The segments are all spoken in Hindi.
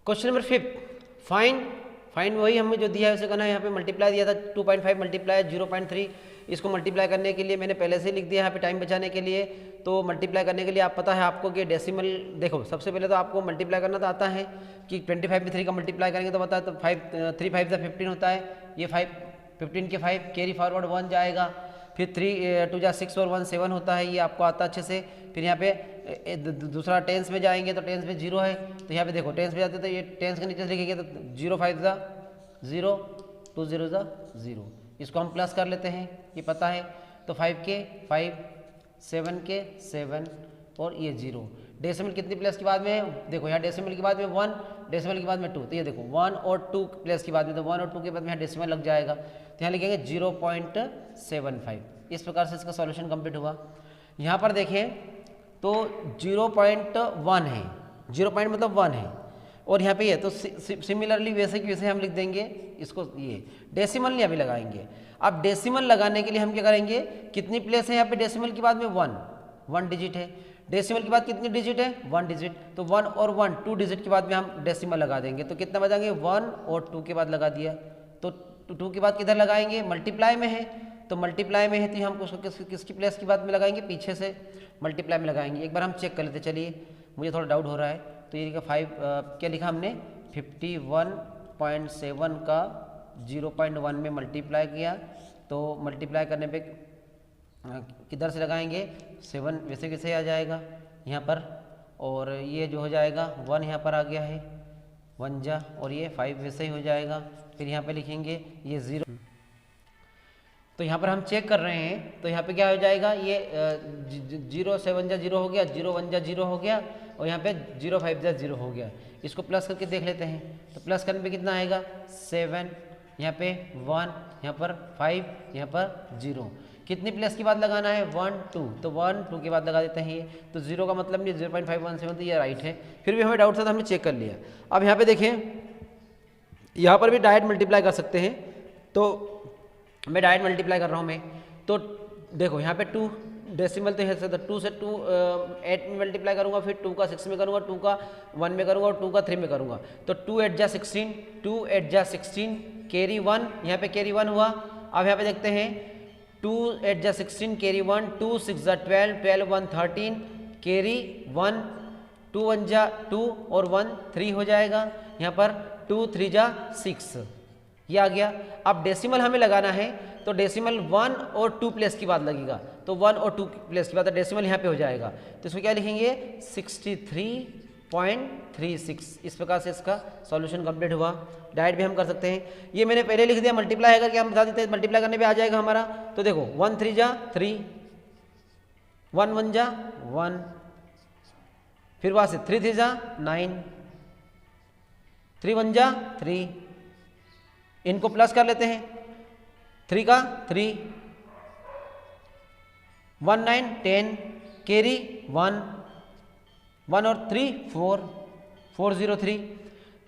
क्वेश्चन नंबर 5 फाइंड वही हमें जो दिया है उसे करना है। यहाँ पे मल्टीप्लाई दिया था 2.5 मल्टीप्लाई 0.3, इसको मल्टीप्लाई करने के लिए मैंने पहले से लिख दिया यहाँ पे टाइम बचाने के लिए। तो मल्टीप्लाई करने के लिए आप पता है आपको कि डेसिमल, देखो सबसे पहले तो आपको मल्टीप्लाई करना तो आता है कि 25 में 3 का मल्टीप्लाई करेंगे तो बता, तो 3 5 से 15 होता है, ये 5 15 के 5 कैरी फॉरवर्ड 1 जाएगा, फिर 3 2 जा 6 और 1 7 होता है, ये आपको आता अच्छे से। फिर यहाँ पे दूसरा टेंस में जाएंगे तो टेंस में 0 है, तो यहाँ पे देखो टेंस में जाते तो ये टेंस के नीचे से लिखेंगे तो 0 5 जा 0 2 0 जा 0, इसको हम प्लस कर लेते हैं, ये पता है। तो 5 के 5 7 के 7 और ये 0। डेसिमल कितनी प्लेस के बाद में है, देखो यहाँ डेसिमल के बाद में 1, डेसिमल के बाद में 2, तो ये देखो 1 और 2 प्लेस के बाद में, तो 1 और 2 के बाद में यहाँ डेसिमल लग जाएगा, तो यहाँ लिखेंगे 0.75। इस प्रकार से इसका सॉल्यूशन कंप्लीट हुआ। यहाँ पर देखें तो 0.1 है, 0 पॉइंट मतलब 1 है, और यहाँ पे ये तो सिमिलरली वैसे कि वैसे हम लिख देंगे इसको, ये डेसिमल नहीं अभी लगाएंगे। अब डेसिमल लगाने के लिए हम क्या करेंगे, कितनी प्लेस है यहाँ पे डेसिमल के बाद में 1 डिजिट है, डेसिमल के बाद कितनी डिजिट है 1 डिजिट, तो 1 और 1 2 डिजिट के बाद में हम डेसिमल लगा देंगे, तो कितना बजाएंगे 1 और 2 के बाद लगा दिया, तो 2 के बाद किधर लगाएंगे, मल्टीप्लाई में है, तो मल्टीप्लाई में है तो हम उसको किसकी प्लेस की बाद में लगाएंगे, पीछे से मल्टीप्लाई में लगाएंगे। एक बार हम चेक कर लेते, चलिए मुझे थोड़ा डाउट हो रहा है। तो ये 5 क्या लिखा हमने 51.7 का 0.1 में मल्टीप्लाई किया, तो मल्टीप्लाई करने पे किधर से लगाएंगे 7 वैसे कैसे आ जाएगा यहाँ पर, और ये जो हो जाएगा 1 यहाँ पर आ गया है 1 जा, और ये 5 वैसे ही हो जाएगा। फिर यहाँ पे लिखेंगे ये 0, तो यहाँ पर हम चेक कर रहे हैं, तो यहाँ पे क्या हो जाएगा, ये 0 7 जा 0 हो गया, 0 1 जा 0 हो गया, और यहाँ पे 0 5 जा 0 हो गया। इसको प्लस करके देख लेते हैं, तो प्लस करने पे कितना आएगा 7, यहाँ पे 1, यहाँ पर 5, यहाँ पर 0। कितनी प्लस की बाद लगाना है 1 2, तो 1 2 के बाद लगा देते हैं ये, तो 0 का मतलब नहीं 0.517, तो ये राइट है। फिर भी हमें डाउट था तो हमने चेक कर लिया। अब यहाँ पे देखें, यहाँ पर भी डायरेक्ट मल्टीप्लाई कर सकते हैं, तो मैं डायरेक्ट मल्टीप्लाई कर रहा हूँ मैं, तो देखो यहाँ पे 2 डेसिमल तो है, तो 2 से 2 8 में मल्टीप्लाई करूँगा, फिर 2 का 6 में करूँगा, 2 का 1 में करूँगा, और 2 का 3 में करूँगा, तो 2 8 जा 16, 2 8 जा 16, कैरी 1, यहाँ पे कैरी 1 हुआ। अब यहाँ पे देखते हैं 2 8 जा 16 कैरी 1, 2 6 जा 12, 12 1 13 कैरी 1, 2 1 जा 2 और 1 3 हो जाएगा, यहाँ पर 2 3 जा 6, ये आ गया। अब डेसिमल हमें लगाना है, तो डेसिमल 1 और 2 प्लेस की बाद लगेगा, तो 1 और 2 प्लेस की बाद डेसिमल यहाँ पे हो जाएगा, तो इसको क्या लिखेंगे 63.36। इस प्रकार से इसका सॉल्यूशन कंप्लीट हुआ। डायरेक्ट भी हम कर सकते हैं, ये मैंने पहले लिख दिया, मल्टीप्लाई करके हम बता देते हैं, मल्टीप्लाई करने पे आ जाएगा हमारा। तो देखो 1 3 जा 3, 1 1 जा 1, फिर वहाँ से 3 3 जा 9, 3 1 जा 3, इनको प्लस कर लेते हैं, 3 का 3, 1 9 10 कैरी 1 1 और 3 4 403,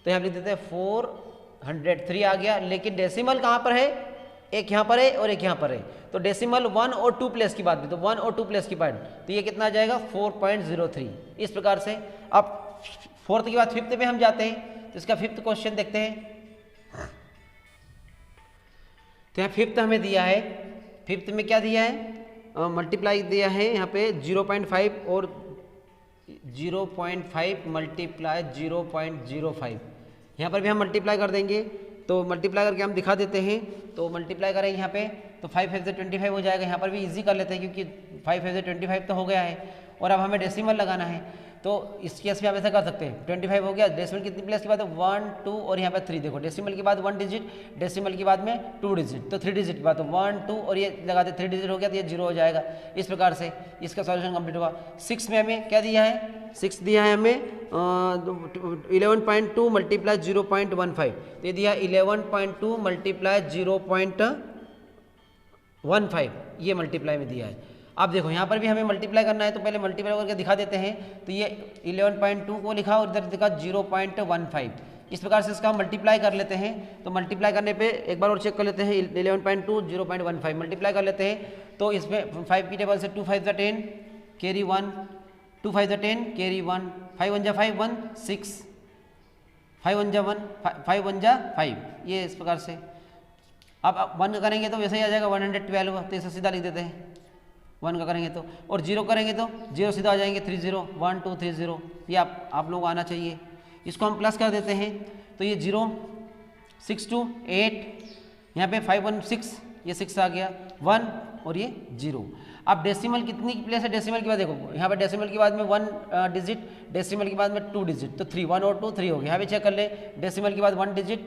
तो यहाँ लिख देते हैं 403 आ गया। लेकिन डेसिमल कहाँ पर है, एक यहाँ पर है और एक यहाँ पर है, तो डेसिमल 1 और 2 प्लेस की बात भी, तो 1 और 2 प्लेस की बात, तो ये कितना आ जाएगा 4.03। इस प्रकार से अब 4th के बाद 5th पे हम जाते हैं, तो इसका 5th क्वेश्चन देखते हैं। तो यहाँ 5th हमें दिया है, 5th में क्या दिया है, मल्टीप्लाई दिया है यहाँ पे 0.5 और 0.5 मल्टीप्लाई 0.05, यहाँ पर भी हम मल्टीप्लाई कर देंगे, तो मल्टीप्लाई करके हम दिखा देते हैं। तो मल्टीप्लाई करेंगे यहाँ पे, तो 5 5 से 25 हो जाएगा, यहाँ पर भी इजी कर लेते हैं क्योंकि 5 5 से 25 तो हो गया है, और अब हमें डेसिमल लगाना है, तो इस केस में हम ऐसा कर सकते हैं 25 हो गया, डेसिमल कितनी प्लेस के बाद 1 2 और यहाँ पे 3, देखो डेसिमल के बाद 1 डिजिट, डेसिमल के बाद में 2 डिजिट, तो 3 डिजिट के बाद तो 1 2 और ये लगाते 3 डिजिट हो गया, तो ये 0 हो जाएगा। इस प्रकार से इसका सॉल्यूशन कंप्लीट हुआ। 6 में हमें क्या दिया है, 6 दिया है हमें 11.2 मल्टीप्लाई 0.15, तो ये दिया 11.2 मल्टीप्लाई 0.15, ये मल्टीप्लाई में दिया है। अब देखो यहाँ पर भी हमें मल्टीप्लाई करना है, तो पहले मल्टीप्लाई करके दिखा देते हैं, तो ये 11.2 को लिखा और इधर दिखा 0.15, इस प्रकार से इसका हम मल्टीप्लाई कर लेते हैं। तो मल्टीप्लाई करने पे एक बार और चेक कर लेते हैं, 11.2 0.15 मल्टीप्लाई कर लेते हैं, तो इसमें 5 की टेबल से 2 5 जा 10 कैरी 1, 2 5 जा 10 कैरी 1, 5 1 जा 5 1 6, 5 1 जा 1, 5 1 जा 5, ये इस प्रकार से। अब 1 करेंगे तो वैसे ही आ जाएगा 112, तो इसे सीधा लिख देते हैं 1 का करेंगे तो, और 0 करेंगे तो 0 सीधा आ जाएंगे 30, 1 2 3 0, ये आप लोगों को आना चाहिए। इसको हम प्लस कर देते हैं तो ये 0 6 2 8, यहाँ पे 5 1 6, ये 6 आ गया 1 और ये 0। अब डेसिमल कितनी प्लेस है, डेसिमल के बाद देखो यहाँ पे डेसिमल के बाद में 1 डिजिट, डेसिमल के बाद में 2 डिजिट, तो 3, 1 और 2 3 हो गया। यहाँ पे चेक कर ले, डेसिमल के बाद 1 डिजिट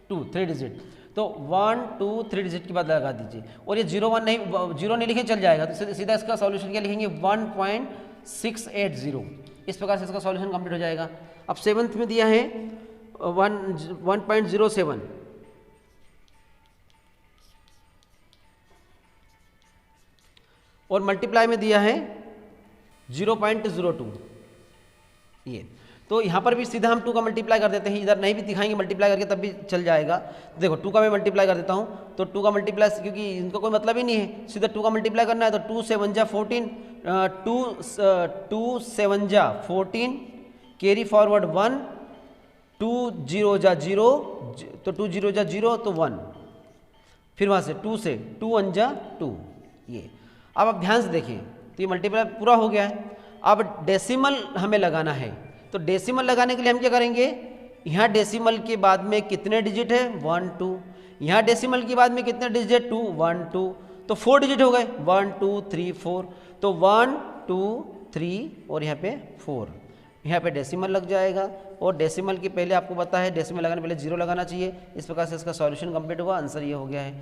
2 3 डिजिट, तो 1 2 3 डिजिट के बाद लगा दीजिए। और ये 0 1 नहीं, 0 नहीं लिखे चल जाएगा, तो सीधा इसका सॉल्यूशन क्या लिखेंगे 1.680, इस प्रकार से इसका सॉल्यूशन कंप्लीट हो जाएगा। अब 7th में दिया है 1.07, और मल्टीप्लाई में दिया है 0.02, ये तो यहाँ पर भी सीधा हम 2 का मल्टीप्लाई कर देते हैं, इधर नहीं भी दिखाएंगे मल्टीप्लाई करके तब भी चल जाएगा। देखो 2 का मैं मल्टीप्लाई कर देता हूँ, तो 2 का मल्टीप्लाई, क्योंकि इनका कोई मतलब ही नहीं है, सीधा 2 का मल्टीप्लाई करना है, तो 2 7 जा 14, 2 7 जा 14, कैरी फॉरवर्ड 1, 2 0 जा 0, तो 2 0 जा 0 तो 1, फिर वहाँ से 2 से 2 1 जा 2, ये। अब आप ध्यान से देखिए, तो ये मल्टीप्लाई पूरा हो गया है। अब डेसिमल हमें लगाना है, तो डेसिमल लगाने के लिए हम क्या करेंगे, यहाँ डेसिमल के बाद में कितने डिजिट है 1 2, यहाँ डेसिमल के बाद में कितने डिजिट 2 1 2, तो 4 डिजिट हो गए 1 2 3 4, तो 1 2 3 और यहाँ पे 4, यहाँ पे डेसिमल लग जाएगा। और डेसिमल के पहले आपको पता है डेसिमल लगाने पहले 0 लगाना चाहिए, इस प्रकार से इसका सॉल्यूशन कंप्लीट हुआ, आंसर ये हो गया है।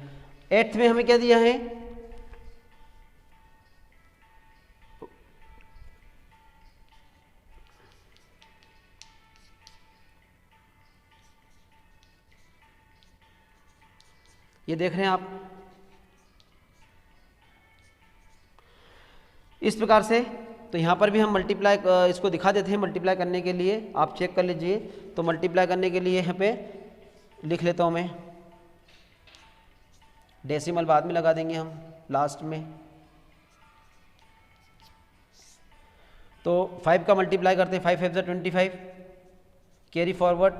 8th में हमें क्या दिया है, ये देख रहे हैं आप इस प्रकार से। तो यहाँ पर भी हम मल्टीप्लाई इसको दिखा देते हैं, मल्टीप्लाई करने के लिए आप चेक कर लीजिए। तो मल्टीप्लाई करने के लिए यहाँ पे लिख लेता हूँ मैं, डेसिमल बाद में लगा देंगे हम लास्ट में। तो 5 का मल्टीप्लाई करते हैं, 5 5 जा 25, कैरी फॉरवर्ड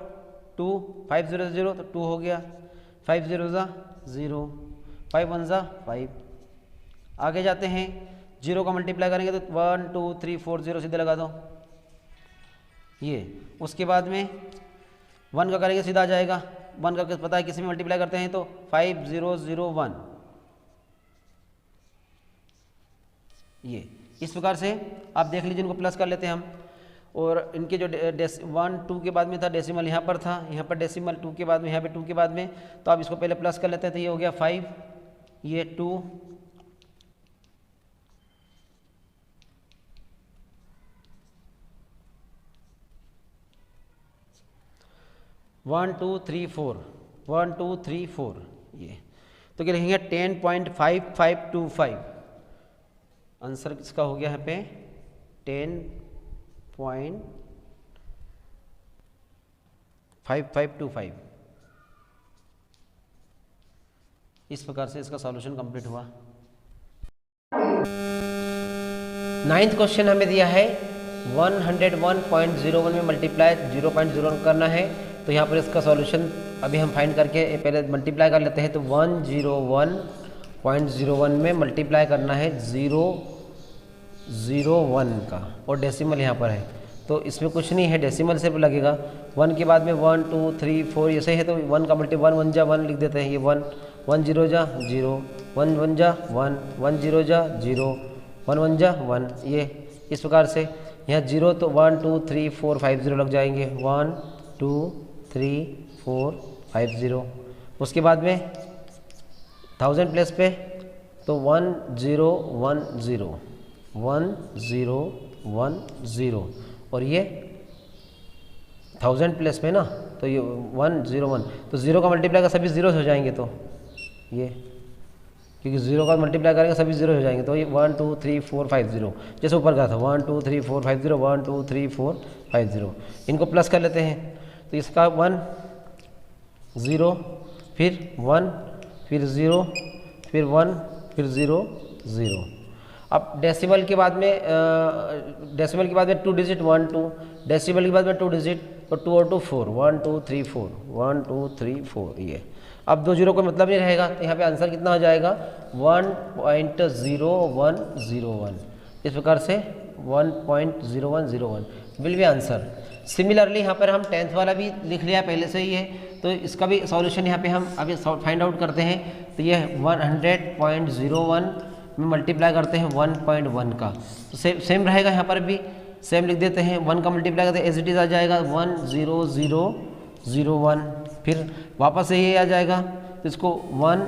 2, 5 0 0 तो 2 हो गया, 5 0 जा 0, 5 1 जा 5। आगे जाते हैं, 0 का मल्टीप्लाई करेंगे तो 1 2 3 4 0 सीधे लगा दो ये। उसके बाद में 1 का करेंगे सीधा आ जाएगा, 1 का पता है किसी में मल्टीप्लाई करते हैं तो 5 0 0 1, ये इस प्रकार से आप देख लीजिए। इनको प्लस कर लेते हैं हम, और इनके जो 1 2 के बाद में था डेसिमल यहाँ पर था, यहाँ पर डेसिमल 2 के बाद में, यहाँ पे 2 के बाद में, तो आप इसको पहले प्लस कर लेते हैं। तो ये हो गया 5, ये 2, 1 2 3 4, 1 2 3 4, ये तो क्या लिखेंगे 10.5525। आंसर इसका हो गया यहाँ पे 10.5525। इस प्रकार से इसका सॉल्यूशन कंप्लीट हुआ। 9th क्वेश्चन हमें दिया है 101.01 में मल्टीप्लाई 0.01 करना है। तो यहाँ पर इसका सॉल्यूशन अभी हम फाइंड करके पहले मल्टीप्लाई कर लेते हैं। तो 101.01 में मल्टीप्लाई करना है 001 का, और डेसिमल यहाँ पर है तो इसमें कुछ नहीं है, डेसिमल से लगेगा। 1 के बाद में 1 2 3 4 ऐसे है, तो 1 का मल्टी 1 1 जा 1 लिख देते हैं। ये 1 1 0 जा 0, 1 1 जा 1, 1 0 जा 0, 1 1 जा 1, ये इस प्रकार से। यहाँ 0 तो 1 2 3 4 5 0 लग जाएंगे, 1 2 3 4 5 0। उसके बाद में 1000 प्लेस पे तो 1 0 1 0, 1 0 1 0, और ये 1000 प्लेस पे ना, तो ये 1 0 1, तो 0 का मल्टीप्लाई का सभी 0 हो जाएंगे। तो ये क्योंकि 0 का मल्टीप्लाई करेंगे सभी 0 हो जाएंगे, तो ये 1 2 3 4 5 0 जैसे ऊपर का था 1 2 3 4 5 0, 1 2 3 4 5 0। इनको प्लस कर लेते हैं, तो इसका 1 0 फिर 1 फिर 0 फिर 1 फिर 0 0। अब डेसिमल के बाद में 2 डिजिट 1 2, डेसिमल के बाद में 2 डिजिट और 2 और 2 4, 1 2 3 4, 1 2 3 4 ये। अब 2 जीरो को मतलब नहीं रहेगा, तो यहाँ पे आंसर कितना हो जाएगा 1.0101। इस प्रकार से 1.0101 विल बी आंसर। सिमिलरली यहाँ पर हम 10th वाला भी लिख लिया पहले से ही है, तो इसका भी सॉल्यूशन यहाँ पे हम अभी फाइंड आउट करते हैं। तो ये 100.01 में मल्टीप्लाई करते हैं 1.1 का, तो सेम रहेगा यहाँ पर भी, सेम लिख देते हैं। 1 का मल्टीप्लाई करते हैं एज इट इज़ आ जाएगा 10001, फिर वापस से ये आ जाएगा, तो इसको 1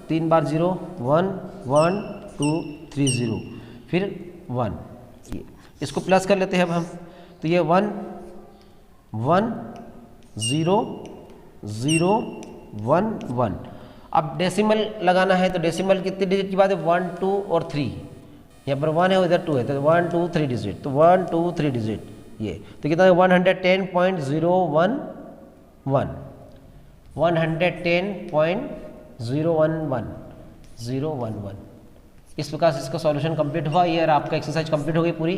3 बार 0, 1 1 2 3 0, फिर 1, ये इसको प्लस कर लेते हैं अब हम। तो ये 1 1 0 0 1 1। अब डेसिमल लगाना है, तो डेसिमल कितने डिजिट की बात है 1 2 और 3, यहाँ पर 1 है इधर 2 है, तो 1 2 3 डिजिट, तो 1 2 3 डिजिट ये, तो कितना है 110.011 110.011 इस प्रकार से इसका सॉल्यूशन कंप्लीट हुआ। ये और आपका एक्सरसाइज कंप्लीट हो गई पूरी।